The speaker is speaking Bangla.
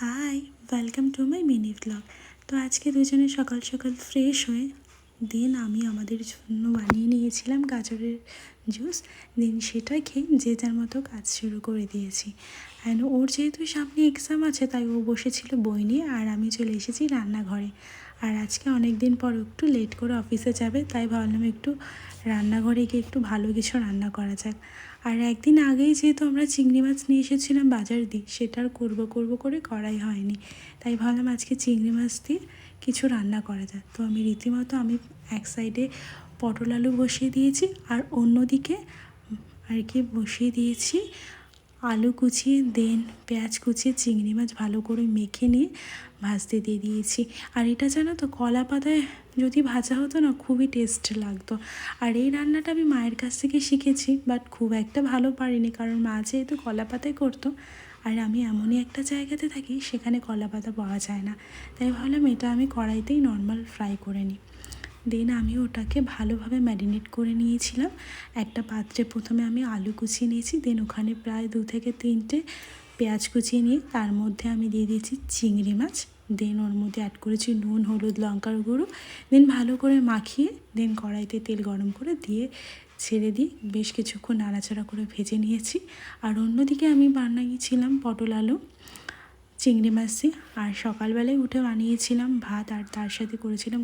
High, welcome to my mini vlog. তো আজকে দুজনে সকাল সকাল ফ্রেশ হয়ে আমি আমাদের জন্য বানিয়ে নিয়েছিলাম গাজরের জুস। সেটা খেয়ে যে যার মতো কাজ শুরু করে দিয়েছি। অ্যান্ড ওর যেহেতু সামনে এক্সাম আছে তাই ও বসেছিল বই নিয়ে, আর আমি চলে এসেছি রান্নাঘরে। আর আজকে অনেক দিন পর একটু লেট করে অফিসে যাবে, তাই ভাবলাম একটু রান্নাঘরে গিয়ে একটু ভালো কিছু রান্না করা যাক। আর একদিন আগেই যেহেতু আমরা চিংড়ি মাছ নিয়ে এসেছিলাম বাজার দিয়ে, সেটার করব করে করাই হয়নি, তাই ভাবলাম আজকে চিংড়ি মাছ দিয়ে কিছু রান্না করা যায়। তো আমি রীতিমতো এক সাইডে পটল আলু বসিয়ে দিয়েছি, আর অন্যদিকে বসিয়ে দিয়েছি আলু কুচিয়ে পেঁয়াজ কুচিয়ে চিংড়ি মাছ ভালো করে মেখে নিয়ে ভাজতে দিয়ে দিয়েছি। আর এটা জানো তো, কলা পাতায় যদি ভাজা হতো না, খুবই টেস্ট লাগতো। আর এই রান্নাটা আমি মায়ের কাছ থেকে শিখেছি, বাট খুব একটা ভালো পারিনি, কারণ মা যেহেতু কলা পাতায় করতো, আর আমি এমনই একটা জায়গাতে থাকি সেখানে কলা পাতা পাওয়া যায় না, তাই ভাবলাম এটা আমি কড়াইতেই নর্মাল ফ্রাই করে নিই। আমি ওটাকে ভালোভাবে ম্যারিনেট করে নিয়েছিলাম। একটা পাত্রে প্রথমে আমি আলু কুচিয়ে নিয়েছি, ওখানে প্রায় 2 থেকে 3টে পেঁয়াজ কুচিয়ে নিয়ে তার মধ্যে আমি দিয়ে দিয়েছি চিংড়ি মাছ। ওর মধ্যে অ্যাড করেছি নুন, হলুদ, লঙ্কার গুঁড়ো। ভালো করে মাখিয়ে কড়াইতে তেল গরম করে দিয়ে ছেড়ে দিয়ে বেশ কিছুক্ষণ নাড়াচাড়া করে ভেজে নিয়েছি। আর অন্যদিকে আমি বানিয়েছিলাম পটল আলু চিংড়ি মাছ দিয়ে। আর সকালবেলায় উঠে বানিয়েছিলাম ভাত, আর তার সাথে করেছিলাম